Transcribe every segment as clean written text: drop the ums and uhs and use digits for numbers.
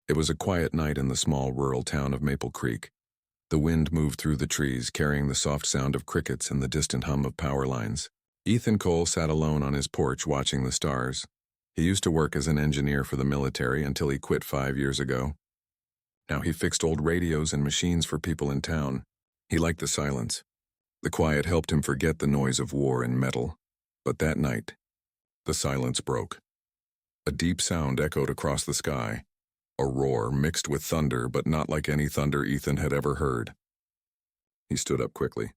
It was a quiet night in the small rural town of Maple Creek. The wind moved through the trees, carrying the soft sound of crickets and the distant hum of power lines. Ethan Cole sat alone on his porch watching the stars. He used to work as an engineer for the military until he quit 5 years ago. Now he fixed old radios and machines for people in town. He liked the silence. The quiet helped him forget the noise of war and metal. But that night, the silence broke. A deep sound echoed across the sky. A roar mixed with thunder, but not like any thunder Ethan had ever heard. He stood up quickly.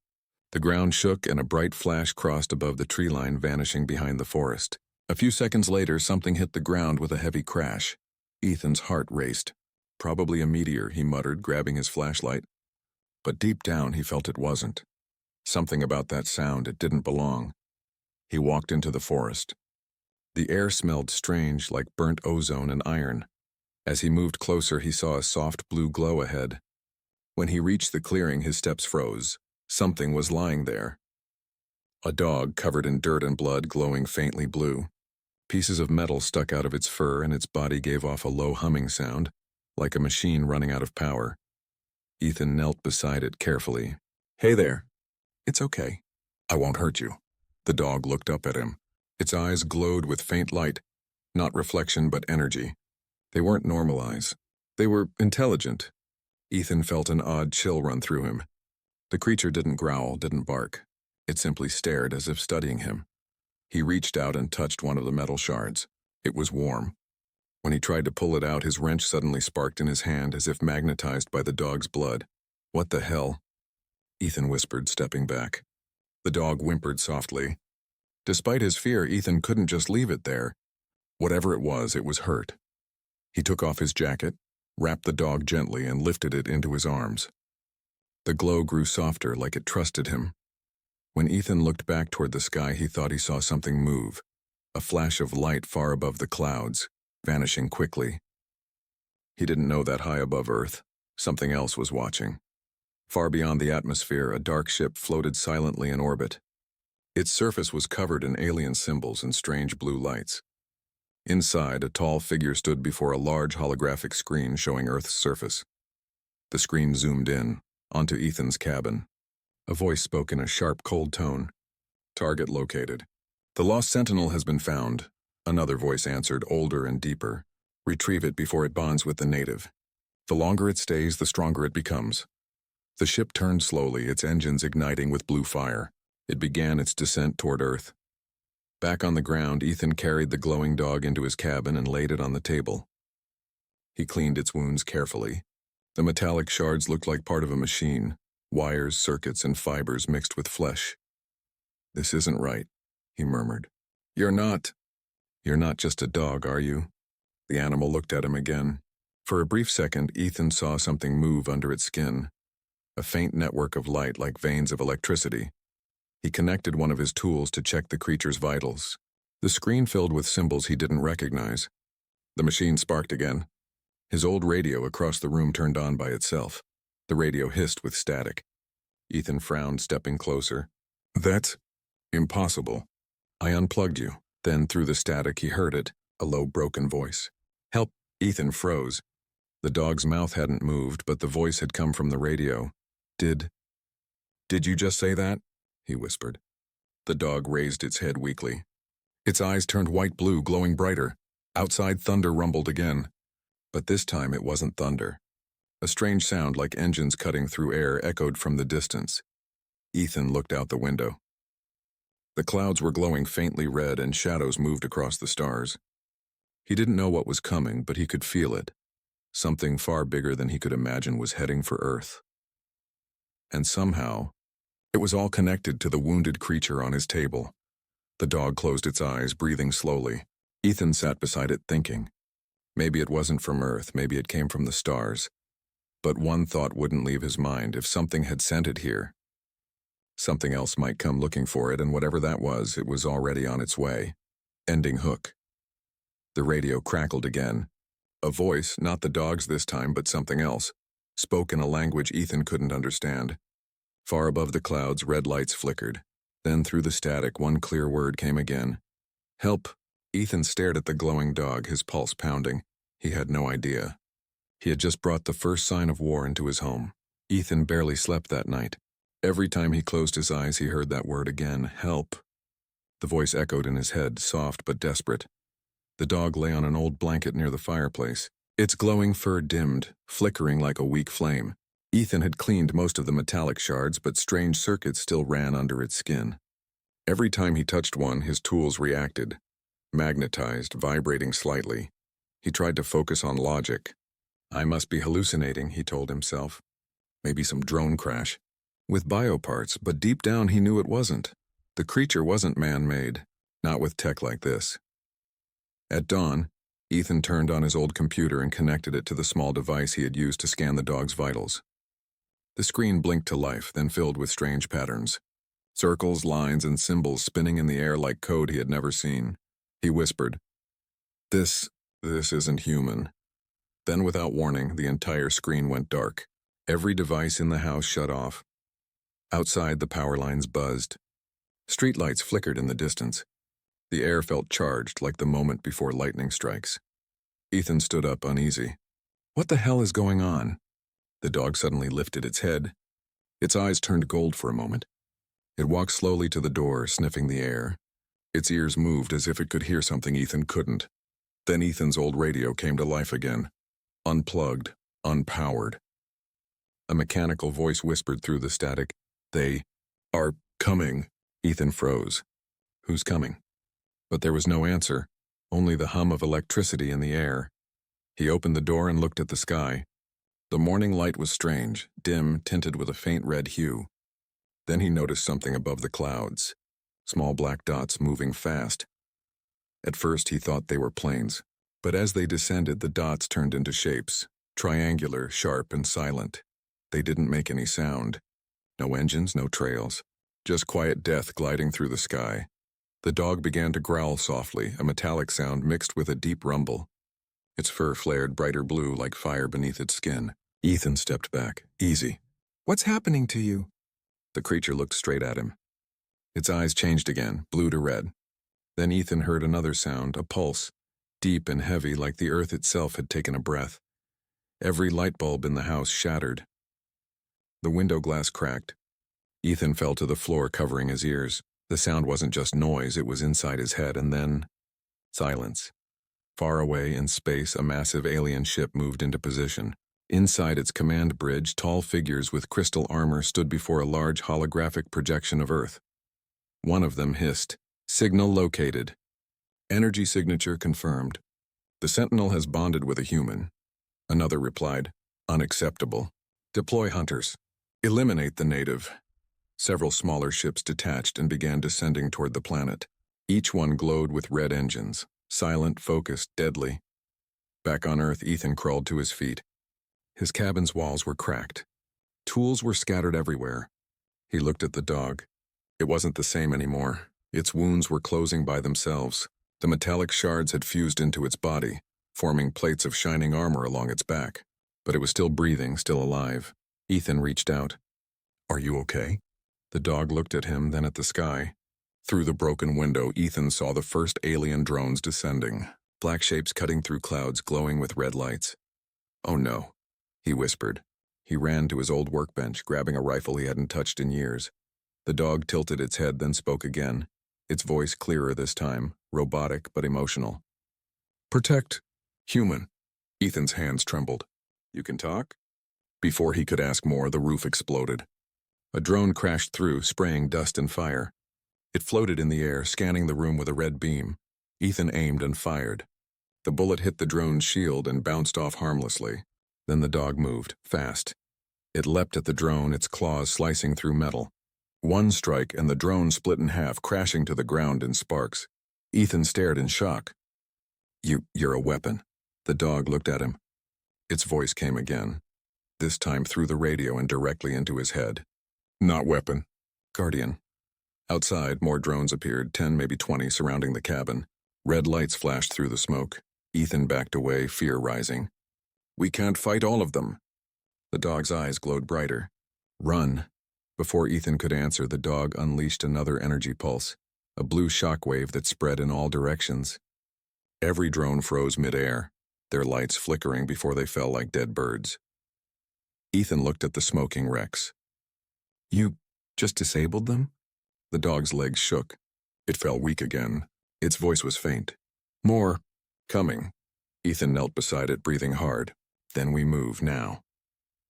The ground shook and a bright flash crossed above the tree line, vanishing behind the forest. A few seconds later, something hit the ground with a heavy crash. Ethan's heart raced. Probably a meteor, he muttered, grabbing his flashlight. But deep down, he felt it wasn't. Something about that sound, it didn't belong. He walked into the forest. The air smelled strange, like burnt ozone and iron. As he moved closer, he saw a soft blue glow ahead. When he reached the clearing, his steps froze. Something was lying there. A dog covered in dirt and blood, glowing faintly blue. Pieces of metal stuck out of its fur, and its body gave off a low humming sound, like a machine running out of power. Ethan knelt beside it carefully. "Hey there." "It's okay. I won't hurt you." The dog looked up at him. Its eyes glowed with faint light, not reflection but energy. They weren't normal eyes. They were intelligent. Ethan felt an odd chill run through him. The creature didn't growl, didn't bark. It simply stared as if studying him. He reached out and touched one of the metal shards. It was warm. When he tried to pull it out, his wrench suddenly sparked in his hand as if magnetized by the dog's blood. "What the hell?" Ethan whispered, stepping back. The dog whimpered softly. Despite his fear, Ethan couldn't just leave it there. Whatever it was hurt. He took off his jacket, wrapped the dog gently, and lifted it into his arms. The glow grew softer, like it trusted him. When Ethan looked back toward the sky, he thought he saw something move, a flash of light far above the clouds, vanishing quickly. He didn't know that high above Earth, something else was watching. Far beyond the atmosphere, a dark ship floated silently in orbit. Its surface was covered in alien symbols and strange blue lights. Inside, a tall figure stood before a large holographic screen showing Earth's surface. The screen zoomed in, onto Ethan's cabin. A voice spoke in a sharp, cold tone. "Target located." "The lost sentinel has been found," another voice answered, older and deeper. "Retrieve it before it bonds with the native. The longer it stays, the stronger it becomes." The ship turned slowly, its engines igniting with blue fire. It began its descent toward Earth. Back on the ground, Ethan carried the glowing dog into his cabin and laid it on the table. He cleaned its wounds carefully. The metallic shards looked like part of a machine, wires, circuits, and fibers mixed with flesh. "This isn't right," he murmured. You're not just a dog, are you?" The animal looked at him again. For a brief second, Ethan saw something move under its skin, a faint network of light like veins of electricity. He connected one of his tools to check the creature's vitals. The screen filled with symbols he didn't recognize. The machine sparked again. His old radio across the room turned on by itself. The radio hissed with static. Ethan frowned, stepping closer. "That's impossible." "I unplugged you." Then through the static he heard it, a low, broken voice. "Help!" Ethan froze. The dog's mouth hadn't moved, but the voice had come from the radio. Did you just say that?" he whispered. The dog raised its head weakly. Its eyes turned white-blue, glowing brighter. Outside, thunder rumbled again. But this time it wasn't thunder. A strange sound like engines cutting through air echoed from the distance. Ethan looked out the window. The clouds were glowing faintly red and shadows moved across the stars. He didn't know what was coming, but he could feel it. Something far bigger than he could imagine was heading for Earth. And somehow, it was all connected to the wounded creature on his table. The dog closed its eyes, breathing slowly. Ethan sat beside it thinking. Maybe it wasn't from Earth, maybe it came from the stars. But one thought wouldn't leave his mind. If something had sent it here, something else might come looking for it, and whatever that was, it was already on its way. Ending hook. The radio crackled again. A voice, not the dog's this time, but something else, spoke in a language Ethan couldn't understand. Far above the clouds, red lights flickered. Then through the static, one clear word came again. "Help!" Ethan stared at the glowing dog, his pulse pounding. He had no idea. He had just brought the first sign of war into his home. Ethan barely slept that night. Every time he closed his eyes, he heard that word again, help. The voice echoed in his head, soft but desperate. The dog lay on an old blanket near the fireplace. Its glowing fur dimmed, flickering like a weak flame. Ethan had cleaned most of the metallic shards, but strange circuits still ran under its skin. Every time he touched one, his tools reacted, magnetized, vibrating slightly. He tried to focus on logic. I must be hallucinating, he told himself. Maybe some drone crash. With bioparts, but deep down he knew it wasn't. The creature wasn't man-made, not with tech like this. At dawn, Ethan turned on his old computer and connected it to the small device he had used to scan the dog's vitals. The screen blinked to life, then filled with strange patterns. Circles, lines, and symbols spinning in the air like code he had never seen. He whispered, This isn't human." Then, without warning, the entire screen went dark. Every device in the house shut off. Outside, the power lines buzzed. Streetlights flickered in the distance. The air felt charged, like the moment before lightning strikes. Ethan stood up, uneasy. What the hell is going on? The dog suddenly lifted its head. Its eyes turned gold for a moment. It walked slowly to the door, sniffing the air. Its ears moved as if it could hear something Ethan couldn't. Then Ethan's old radio came to life again. Unplugged, unpowered. A mechanical voice whispered through the static, "They are coming." Ethan froze. Who's coming? But there was no answer, only the hum of electricity in the air. He opened the door and looked at the sky. The morning light was strange, dim, tinted with a faint red hue. Then he noticed something above the clouds. Small black dots moving fast. At first he thought they were planes, but as they descended, the dots turned into shapes, triangular, sharp, and silent. They didn't make any sound. No engines, no trails. Just quiet death gliding through the sky. The dog began to growl softly, a metallic sound mixed with a deep rumble. Its fur flared brighter blue like fire beneath its skin. Ethan stepped back. Easy. What's happening to you? The creature looked straight at him. Its eyes changed again, blue to red. Then Ethan heard another sound, a pulse, deep and heavy like the earth itself had taken a breath. Every light bulb in the house shattered. The window glass cracked. Ethan fell to the floor, covering his ears. The sound wasn't just noise, it was inside his head, and then silence. Far away in space, a massive alien ship moved into position. Inside its command bridge, tall figures with crystal armor stood before a large holographic projection of Earth. One of them hissed, "Signal located. Energy signature confirmed. The Sentinel has bonded with a human." Another replied, "Unacceptable. Deploy hunters. Eliminate the native." Several smaller ships detached and began descending toward the planet. Each one glowed with red engines, silent, focused, deadly. Back on Earth, Ethan crawled to his feet. His cabin's walls were cracked. Tools were scattered everywhere. He looked at the dog. It wasn't the same anymore. Its wounds were closing by themselves. The metallic shards had fused into its body, forming plates of shining armor along its back. But it was still breathing, still alive. Ethan reached out. "Are you okay?" The dog looked at him, then at the sky. Through the broken window, Ethan saw the first alien drones descending, black shapes cutting through clouds glowing with red lights. "Oh no," he whispered. He ran to his old workbench, grabbing a rifle he hadn't touched in years. The dog tilted its head, then spoke again, its voice clearer this time, robotic but emotional. "Protect human." Ethan's hands trembled. "You can talk?" Before he could ask more, the roof exploded. A drone crashed through, spraying dust and fire. It floated in the air, scanning the room with a red beam. Ethan aimed and fired. The bullet hit the drone's shield and bounced off harmlessly. Then the dog moved, fast. It leapt at the drone, its claws slicing through metal. One strike and the drone split in half, crashing to the ground in sparks. Ethan stared in shock. You're a weapon." The dog looked at him. Its voice came again, this time through the radio and directly into his head. "Not weapon. Guardian." Outside, more drones appeared, 10, maybe 20, surrounding the cabin. Red lights flashed through the smoke. Ethan backed away, fear rising. "We can't fight all of them." The dog's eyes glowed brighter. "Run." Before Ethan could answer, the dog unleashed another energy pulse, a blue shockwave that spread in all directions. Every drone froze midair. their lights flickering before they fell like dead birds. Ethan looked at the smoking wrecks. You just disabled them? The dog's legs shook. It fell weak again. Its voice was faint. More. Coming. Ethan knelt beside it, breathing hard. Then we move, now.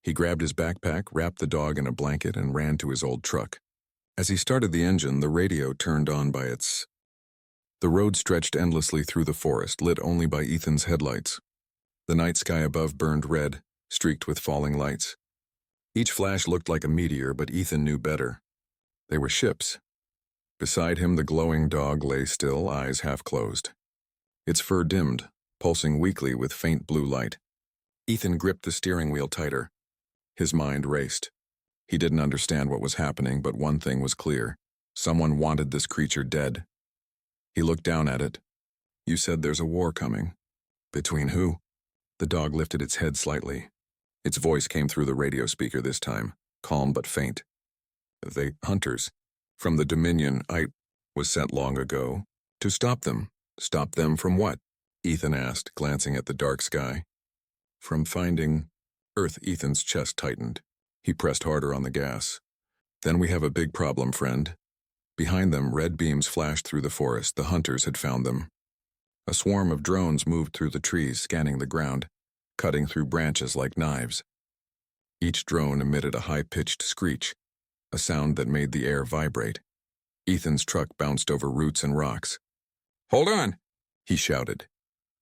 He grabbed his backpack, wrapped the dog in a blanket, and ran to his old truck. As he started the engine, the radio turned on by its... The road stretched endlessly through the forest, lit only by Ethan's headlights. The night sky above burned red, streaked with falling lights. Each flash looked like a meteor, but Ethan knew better. They were ships. Beside him, the glowing dog lay still, eyes half closed. Its fur dimmed, pulsing weakly with faint blue light. Ethan gripped the steering wheel tighter. His mind raced. He didn't understand what was happening, but one thing was clear. Someone wanted this creature dead. He looked down at it. You said there's a war coming. Between who? The dog lifted its head slightly. Its voice came through the radio speaker this time, calm but faint. The hunters. From the Dominion, I was sent long ago. To stop them. Stop them from what? Ethan asked, glancing at the dark sky. From finding Earth. Ethan's chest tightened. He pressed harder on the gas. Then we have a big problem, friend. Behind them, red beams flashed through the forest. The hunters had found them. A swarm of drones moved through the trees, scanning the ground, cutting through branches like knives. Each drone emitted a high-pitched screech, a sound that made the air vibrate. Ethan's truck bounced over roots and rocks. Hold on, he shouted.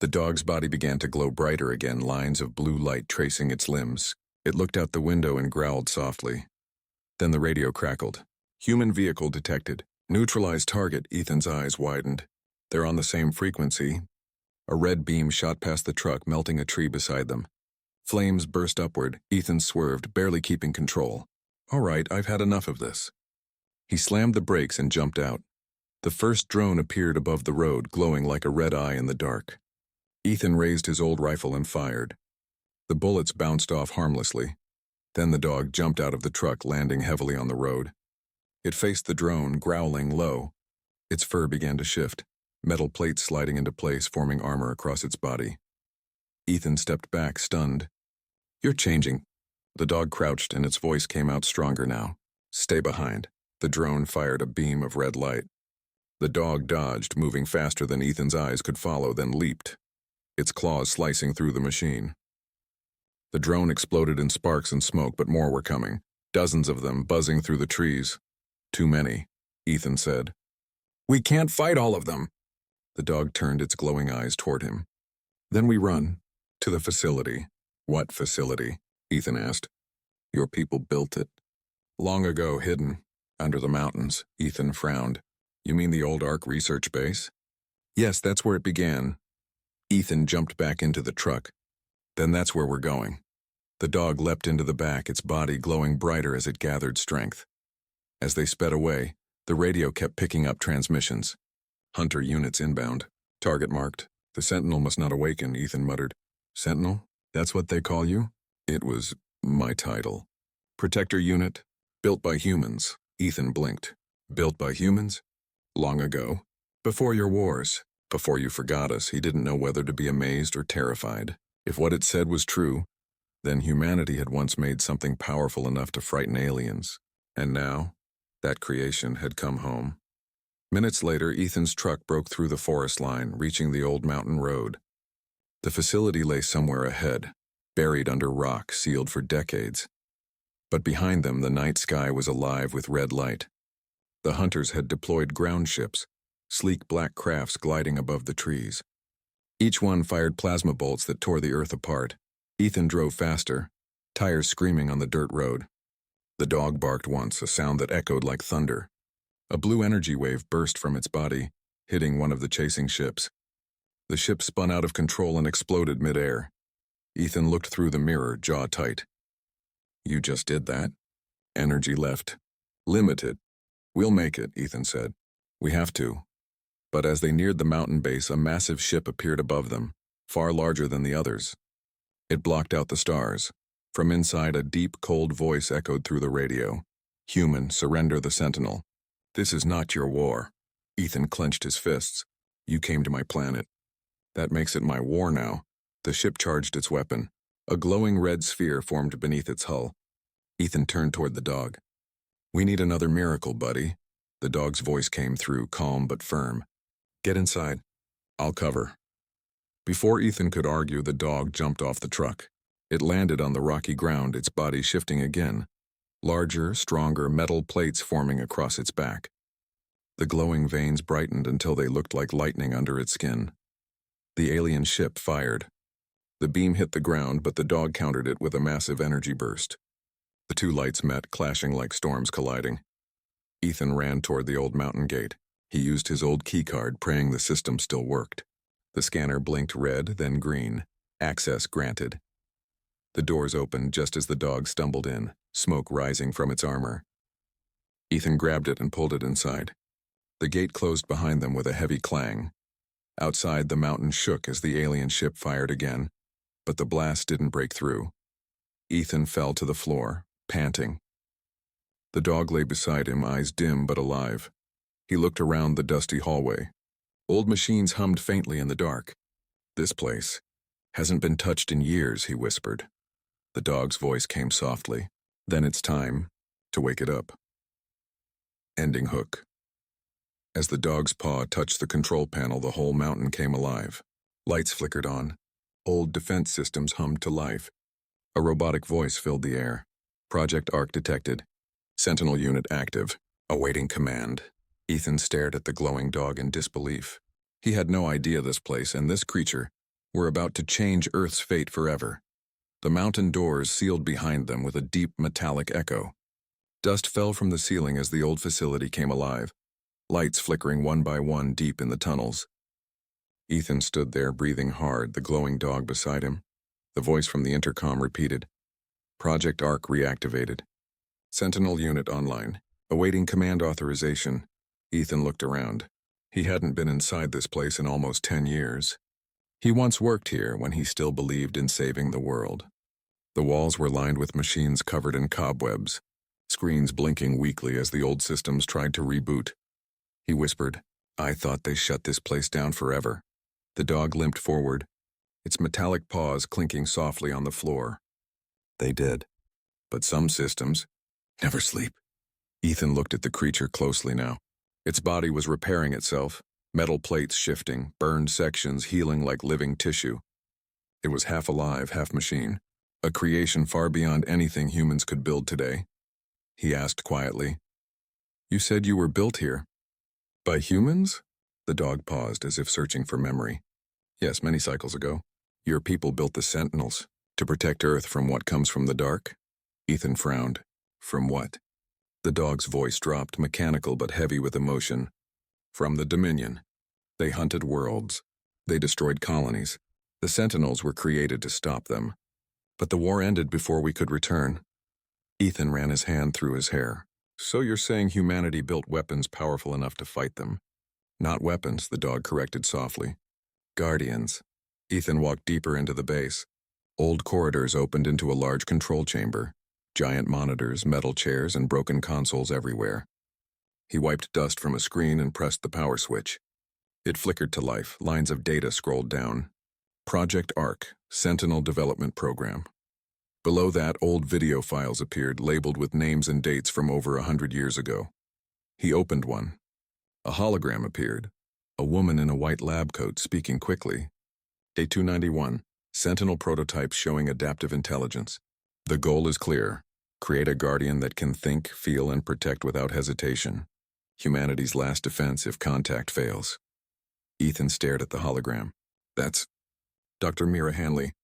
The dog's body began to glow brighter again, lines of blue light tracing its limbs. It looked out the window and growled softly. Then the radio crackled. Human vehicle detected. Neutralized target. Ethan's eyes widened. They're on the same frequency. A red beam shot past the truck, melting a tree beside them. Flames burst upward. Ethan swerved, barely keeping control. All right, I've had enough of this. He slammed the brakes and jumped out. The first drone appeared above the road, glowing like a red eye in the dark. Ethan raised his old rifle and fired. The bullets bounced off harmlessly. Then the dog jumped out of the truck, landing heavily on the road. It faced the drone, growling low. Its fur began to shift, metal plates sliding into place, forming armor across its body. Ethan stepped back, stunned. You're changing. The dog crouched, and its voice came out stronger now. Stay behind. The drone fired a beam of red light. The dog dodged, moving faster than Ethan's eyes could follow, then leaped, its claws slicing through the machine. The drone exploded in sparks and smoke, but more were coming, dozens of them buzzing through the trees. Too many, Ethan said. We can't fight all of them. The dog turned its glowing eyes toward him. Then we run. To the facility. What facility? Ethan asked. Your people built it. Long ago, hidden. Under the mountains. Ethan frowned. You mean the old Ark research base? Yes, that's where it began. Ethan jumped back into the truck. Then that's where we're going. The dog leapt into the back, its body glowing brighter as it gathered strength. As they sped away, the radio kept picking up transmissions. Hunter units inbound. Target marked. The Sentinel must not awaken, Ethan muttered. Sentinel? That's what they call you? It was my title. Protector unit. Built by humans. Ethan blinked. Built by humans? Long ago. Before your wars. Before you forgot us, he didn't know whether to be amazed or terrified. If what it said was true, then humanity had once made something powerful enough to frighten aliens. And now, that creation had come home. Minutes later, Ethan's truck broke through the forest line, reaching the old mountain road. The facility lay somewhere ahead, buried under rock, sealed for decades. But behind them, the night sky was alive with red light. The hunters had deployed ground ships, sleek black crafts gliding above the trees. Each one fired plasma bolts that tore the earth apart. Ethan drove faster, tires screaming on the dirt road. The dog barked once, a sound that echoed like thunder. A blue energy wave burst from its body, hitting one of the chasing ships. The ship spun out of control and exploded midair. Ethan looked through the mirror, jaw tight. You just did that? Energy left. Limited. We'll make it, Ethan said. We have to. But as they neared the mountain base, a massive ship appeared above them, far larger than the others. It blocked out the stars. From inside, a deep, cold voice echoed through the radio. Human, surrender the Sentinel. This is not your war. Ethan clenched his fists. You came to my planet. That makes it my war now. The ship charged its weapon. A glowing red sphere formed beneath its hull. Ethan turned toward the dog. "We need another miracle, buddy." The dog's voice came through, calm but firm. "Get inside. I'll cover." Before Ethan could argue, the dog jumped off the truck. It landed on the rocky ground, its body shifting again. Larger, stronger metal plates forming across its back. The glowing veins brightened until they looked like lightning under its skin. The alien ship fired. The beam hit the ground, but the dog countered it with a massive energy burst. The two lights met, clashing like storms colliding. Ethan ran toward the old mountain gate. He used his old keycard, praying the system still worked. The scanner blinked red, then green. Access granted. The doors opened just as the dog stumbled in, smoke rising from its armor. Ethan grabbed it and pulled it inside. The gate closed behind them with a heavy clang. Outside, the mountain shook as the alien ship fired again, but the blast didn't break through. Ethan fell to the floor, panting. The dog lay beside him, eyes dim but alive. He looked around the dusty hallway. Old machines hummed faintly in the dark. "This place hasn't been touched in years," he whispered. The dog's voice came softly. "Then it's time to wake it up." Ending hook. As the dog's paw touched the control panel, the whole mountain came alive. Lights flickered on. Old defense systems hummed to life. A robotic voice filled the air. "Project Arc detected. Sentinel unit active. Awaiting command." Ethan stared at the glowing dog in disbelief. He had no idea this place and this creature were about to change Earth's fate forever. The mountain doors sealed behind them with a deep metallic echo. Dust fell from the ceiling as the old facility came alive, lights flickering one by one deep in the tunnels. Ethan stood there, breathing hard, the glowing dog beside him. The voice from the intercom repeated, "Project Arc reactivated. Sentinel unit online. Awaiting command authorization." Ethan looked around. He hadn't been inside this place in almost 10 years. He once worked here when he still believed in saving the world. The walls were lined with machines covered in cobwebs, screens blinking weakly as the old systems tried to reboot. He whispered, "I thought they shut this place down forever." The dog limped forward, its metallic paws clinking softly on the floor. "They did. But some systems never sleep." Ethan looked at the creature closely now. Its body was repairing itself, metal plates shifting, burned sections healing like living tissue. It was half alive, half machine, a creation far beyond anything humans could build today. He asked quietly, "You said you were built here. By humans?" The dog paused as if searching for memory. "Yes, many cycles ago. Your people built the Sentinels to protect Earth from what comes from the dark?" Ethan frowned. "From what?" The dog's voice dropped, mechanical but heavy with emotion. "From the Dominion. They hunted worlds. They destroyed colonies. The Sentinels were created to stop them. But the war ended before we could return." Ethan ran his hand through his hair. "So you're saying humanity built weapons powerful enough to fight them?" "Not weapons," the dog corrected softly. "Guardians." Ethan walked deeper into the base. Old corridors opened into a large control chamber. Giant monitors, metal chairs, and broken consoles everywhere. He wiped dust from a screen and pressed the power switch. It flickered to life, lines of data scrolled down. Project Arc, Sentinel Development Program. Below that, old video files appeared, labeled with names and dates from over 100 years ago. He opened one. A hologram appeared, a woman in a white lab coat speaking quickly. Day 291, Sentinel prototype showing adaptive intelligence. The goal is clear. Create a guardian that can think, feel, and protect without hesitation. Humanity's last defense if contact fails. Ethan stared at the hologram. "That's Dr. Mira Hanley.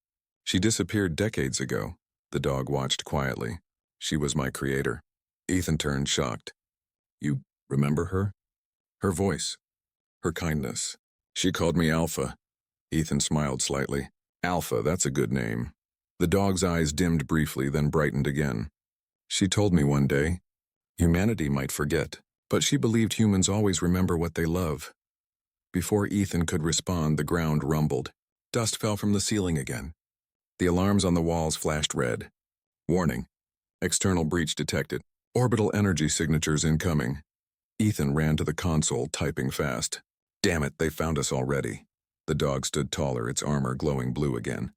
She disappeared decades ago." The dog watched quietly. "She was my creator." Ethan turned, shocked. "You remember her?" "Her voice. Her kindness. She called me Alpha." Ethan smiled slightly. "Alpha, that's a good name." The dog's eyes dimmed briefly, then brightened again. "She told me one day, humanity might forget, but she believed humans always remember what they love." Before Ethan could respond, the ground rumbled. Dust fell from the ceiling again. The alarms on the walls flashed red. "Warning. External breach detected. Orbital energy signatures incoming." Ethan ran to the console, typing fast. "Damn it, they found us already." The dog stood taller, its armor glowing blue again.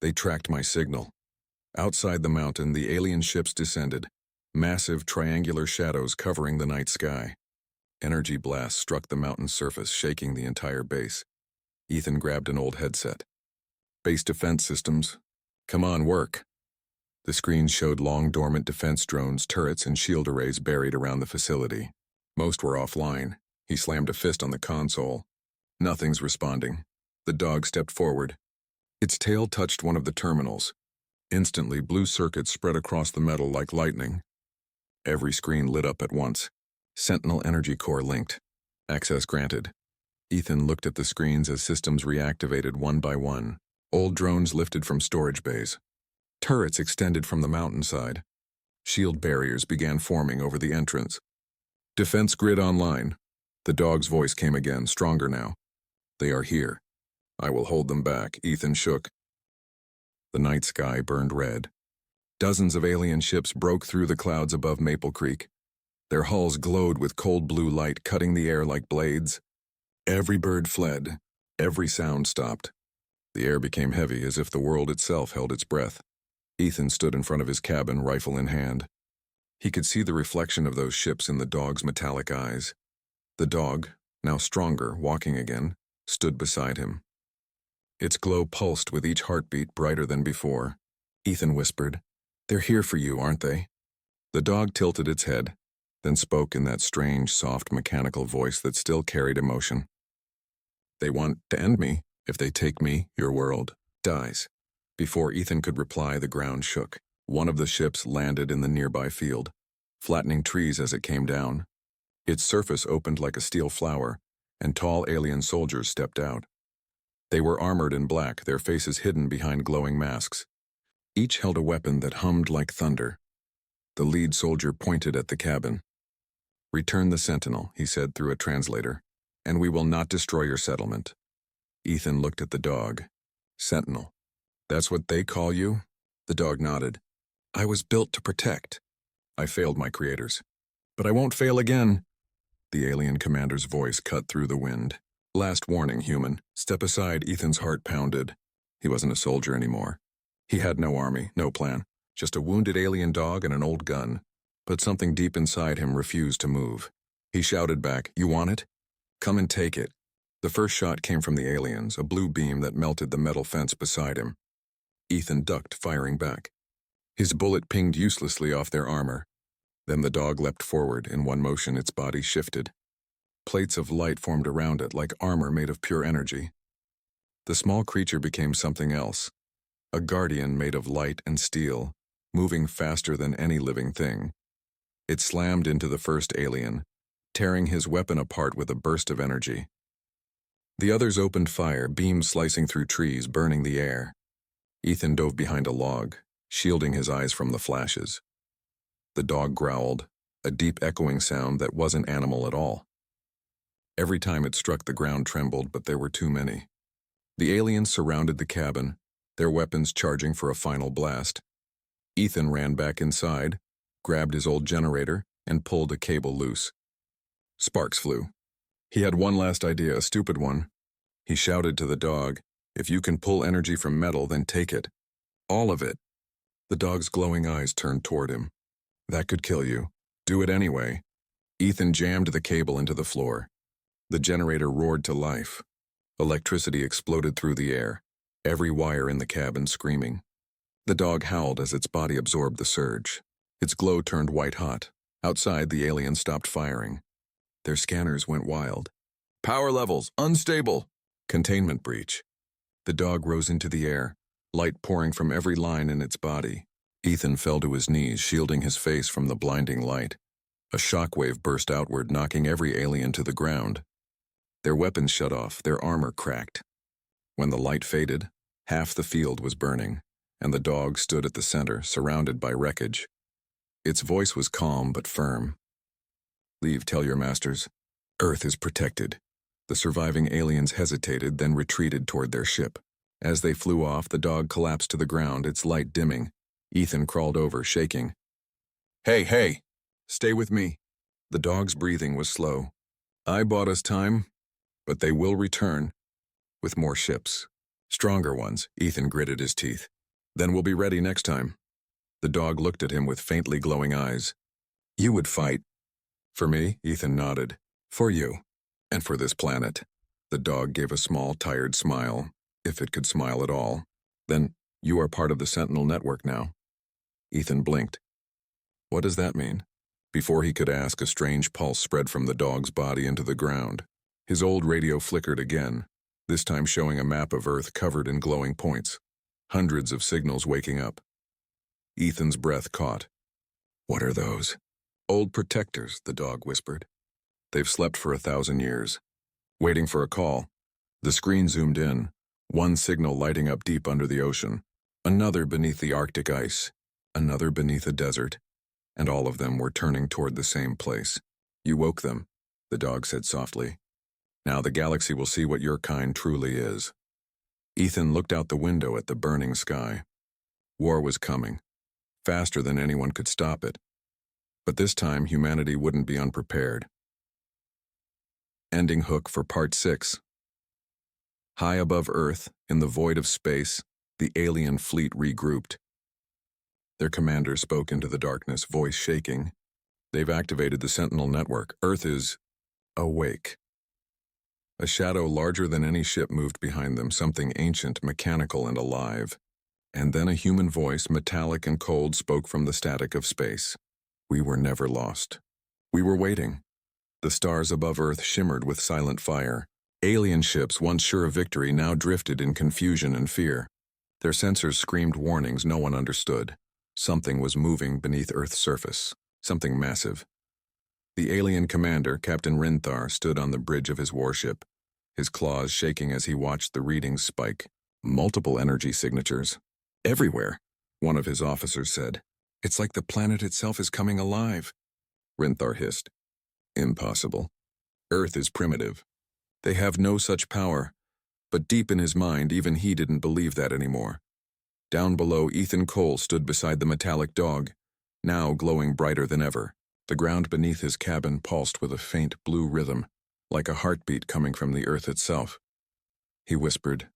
They tracked my signal. Outside the mountain, the alien ships descended, massive triangular shadows covering the night sky. Energy blasts struck the mountain's surface, shaking the entire base. Ethan grabbed an old headset. Base defense systems. Come on, work. The screen showed long dormant defense drones, turrets, and shield arrays buried around the facility. Most were offline. He slammed a fist on the console. Nothing's responding. The dog stepped forward. Its tail touched one of the terminals. Instantly, blue circuits spread across the metal like lightning. Every screen lit up at once. Sentinel Energy Core linked. Access granted. Ethan looked at the screens as systems reactivated one by one. Old drones lifted from storage bays. Turrets extended from the mountainside. Shield barriers began forming over the entrance. Defense grid online. The dog's voice came again, stronger now. They are here. I will hold them back. Ethan shook. The night sky burned red. Dozens of alien ships broke through the clouds above Maple Creek. Their hulls glowed with cold blue light, cutting the air like blades. Every bird fled. Every sound stopped. The air became heavy, as if the world itself held its breath. Ethan stood in front of his cabin, rifle in hand. He could see the reflection of those ships in the dog's metallic eyes. The dog, now stronger, walking again, stood beside him. Its glow pulsed with each heartbeat, brighter than before. Ethan whispered, "They're here for you, aren't they?" The dog tilted its head, then spoke in that strange, soft, mechanical voice that still carried emotion. "They want to end me. If they take me, your world dies." Before Ethan could reply, the ground shook. One of the ships landed in the nearby field, flattening trees as it came down. Its surface opened like a steel flower, and tall alien soldiers stepped out. They were armored in black, their faces hidden behind glowing masks. Each held a weapon that hummed like thunder. The lead soldier pointed at the cabin. "Return the Sentinel," he said through a translator, "and we will not destroy your settlement." Ethan looked at the dog. "Sentinel. That's what they call you?" The dog nodded. "I was built to protect. I failed my creators. But I won't fail again." The alien commander's voice cut through the wind. "Last warning, human. Step aside." Ethan's heart pounded. He wasn't a soldier anymore. He had no army, no plan. Just a wounded alien dog and an old gun. But something deep inside him refused to move. He shouted back, "You want it? Come and take it." The first shot came from the aliens, a blue beam that melted the metal fence beside him. Ethan ducked, firing back. His bullet pinged uselessly off their armor. Then the dog leapt forward. In one motion, its body shifted. Plates of light formed around it, like armor made of pure energy. The small creature became something else. A guardian made of light and steel, moving faster than any living thing. It slammed into the first alien, tearing his weapon apart with a burst of energy. The others opened fire, beams slicing through trees, burning the air. Ethan dove behind a log, shielding his eyes from the flashes. The dog growled, a deep echoing sound that wasn't animal at all. Every time it struck, the ground trembled, but there were too many. The aliens surrounded the cabin, their weapons charging for a final blast. Ethan ran back inside, grabbed his old generator, and pulled a cable loose. Sparks flew. He had one last idea, a stupid one. He shouted to the dog, "If you can pull energy from metal, then take it. All of it." The dog's glowing eyes turned toward him. "That could kill you. Do it anyway." Ethan jammed the cable into the floor. The generator roared to life. Electricity exploded through the air, every wire in the cabin screaming. The dog howled as its body absorbed the surge. Its glow turned white-hot. Outside, the aliens stopped firing. Their scanners went wild. "Power levels unstable." Containment breach. The dog rose into the air, light pouring from every line in its body. Ethan fell to his knees, shielding his face from the blinding light. A shockwave burst outward, knocking every alien to the ground. Their weapons shut off, their armor cracked. When the light faded, half the field was burning, and the dog stood at the center, surrounded by wreckage. Its voice was calm but firm. "Leave, tell your masters. Earth is protected." The surviving aliens hesitated, then retreated toward their ship. As they flew off, the dog collapsed to the ground, its light dimming. Ethan crawled over, shaking. Hey, stay with me." The dog's breathing was slow. "I bought us time, but they will return." with more ships. Stronger ones, Ethan gritted his teeth. Then we'll be ready next time. The dog looked at him with faintly glowing eyes. You would fight. For me, Ethan nodded. For you. And for this planet. The dog gave a small, tired smile, if it could smile at all. Then, you are part of the Sentinel network now. Ethan blinked. What does that mean? Before he could ask, a strange pulse spread from the dog's body into the ground. His old radio flickered again, this time showing a map of Earth covered in glowing points. Hundreds of signals waking up. Ethan's breath caught. What are those? Old protectors, the dog whispered. They've slept for 1,000 years. Waiting for a call. The screen zoomed in, one signal lighting up deep under the ocean, another beneath the Arctic ice, another beneath a desert, and all of them were turning toward the same place. You woke them, the dog said softly. Now the galaxy will see what your kind truly is. Ethan looked out the window at the burning sky. War was coming, faster than anyone could stop it. But this time humanity wouldn't be unprepared. Ending hook for Part 6. High above Earth, in the void of space, the alien fleet regrouped. Their commander spoke into the darkness, voice shaking. They've activated the Sentinel network. Earth is awake. A shadow larger than any ship moved behind them, something ancient, mechanical, and alive. And then a human voice, metallic and cold, spoke from the static of space. We were never lost. We were waiting. The stars above Earth shimmered with silent fire. Alien ships, once sure of victory, now drifted in confusion and fear. Their sensors screamed warnings no one understood. Something was moving beneath Earth's surface. Something massive. The alien commander, Captain Rinthar, stood on the bridge of his warship, his claws shaking as he watched the readings spike. Multiple energy signatures. Everywhere, one of his officers said. It's like the planet itself is coming alive. Rinthar hissed. Impossible. Earth is primitive. They have no such power. But deep in his mind, even he didn't believe that anymore. Down below, Ethan Cole stood beside the metallic dog, now glowing brighter than ever. The ground beneath his cabin pulsed with a faint blue rhythm, like a heartbeat coming from the Earth itself. He whispered,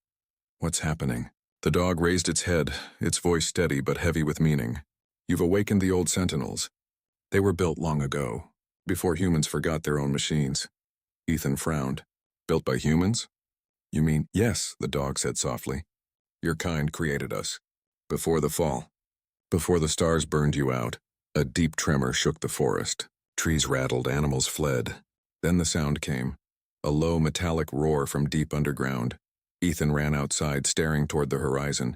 What's happening? The dog raised its head, its voice steady but heavy with meaning. You've awakened the old Sentinels. They were built long ago, before humans forgot their own machines. Ethan frowned. Built by humans? You mean, yes, the dog said softly. Your kind created us. Before the fall. Before the stars burned you out. A deep tremor shook the forest. Trees rattled, animals fled. Then the sound came. A low metallic roar from deep underground. Ethan ran outside, staring toward the horizon.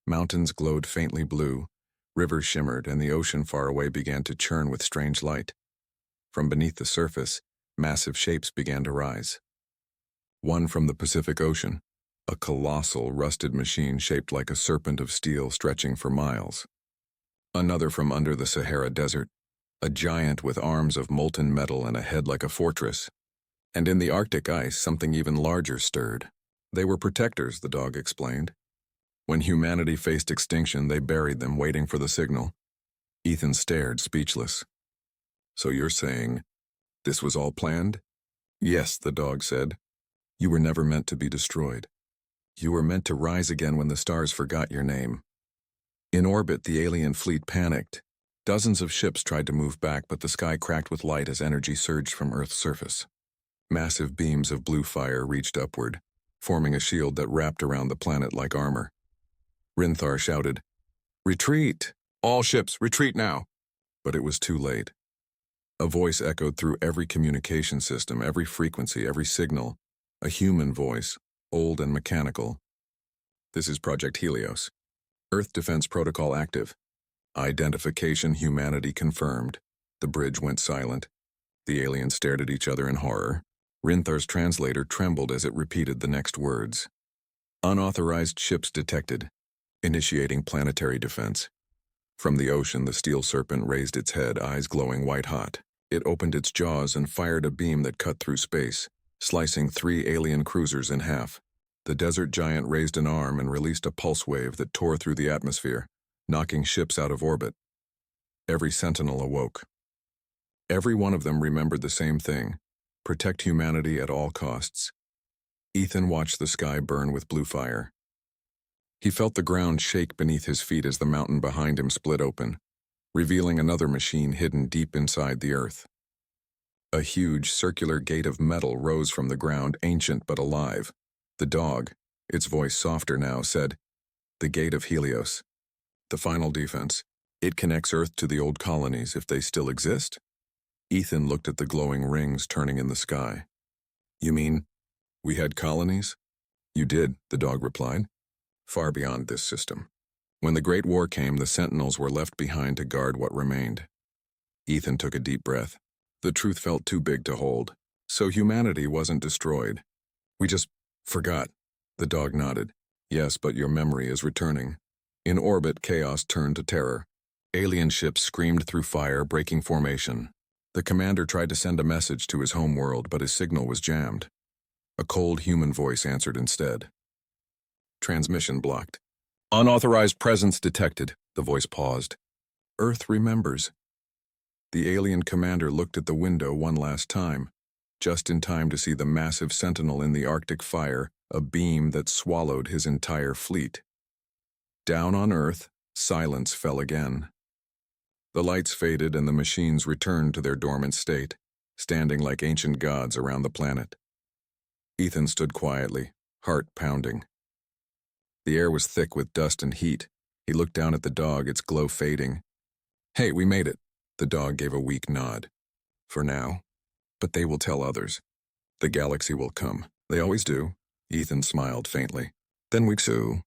Mountains glowed faintly blue. Rivers shimmered, and the ocean far away began to churn with strange light. From beneath the surface, massive shapes began to rise. One from the Pacific Ocean, a colossal, rusted machine shaped like a serpent of steel stretching for miles. Another from under the Sahara Desert, a giant with arms of molten metal and a head like a fortress. And in the Arctic ice, something even larger stirred. They were protectors, the dog explained. When humanity faced extinction, they buried them, waiting for the signal. Ethan stared, speechless. So you're saying this was all planned? Yes, the dog said. You were never meant to be destroyed. You were meant to rise again when the stars forgot your name. In orbit, the alien fleet panicked. Dozens of ships tried to move back, but the sky cracked with light as energy surged from Earth's surface. Massive beams of blue fire reached upward, forming a shield that wrapped around the planet like armor. Rinthar shouted, Retreat! All ships, retreat now! But it was too late. A voice echoed through every communication system, every frequency, every signal. A human voice, old and mechanical. This is Project Helios. Earth Defense Protocol active. Identification humanity confirmed. The bridge went silent. The aliens stared at each other in horror. Rinthar's translator trembled as it repeated the next words. Unauthorized ships detected. Initiating planetary defense. From the ocean, the steel serpent raised its head, eyes glowing white-hot. It opened its jaws and fired a beam that cut through space, slicing 3 alien cruisers in half. The desert giant raised an arm and released a pulse wave that tore through the atmosphere, knocking ships out of orbit. Every sentinel awoke. Every one of them remembered the same thing: protect humanity at all costs. Ethan watched the sky burn with blue fire. He felt the ground shake beneath his feet as the mountain behind him split open, revealing another machine hidden deep inside the earth. A huge circular gate of metal rose from the ground, ancient but alive. The dog, its voice softer now, said, "The gate of Helios. The final defense. It connects Earth to the old colonies if they still exist." Ethan looked at the glowing rings turning in the sky. "You mean, we had colonies?" "You did," the dog replied. "Far beyond this system. When the Great War came, the Sentinels were left behind to guard what remained." Ethan took a deep breath. The truth felt too big to hold. So humanity wasn't destroyed. "We just forgot." The dog nodded. "Yes, but your memory is returning." In orbit, chaos turned to terror. Alien ships screamed through fire, breaking formation. The commander tried to send a message to his home world, but his signal was jammed. A cold human voice answered instead. Transmission blocked. "Unauthorized presence detected." The voice paused. "Earth remembers." The alien commander looked at the window one last time, just in time to see the massive sentinel in the Arctic fire, a beam that swallowed his entire fleet. Down on Earth, silence fell again. The lights faded and the machines returned to their dormant state, standing like ancient gods around the planet. Ethan stood quietly, heart pounding. The air was thick with dust and heat. He looked down at the dog, its glow fading. "Hey, we made it." The dog gave a weak nod. "For now. But they will tell others. The galaxy will come. They always do." Ethan smiled faintly. "Then we soon."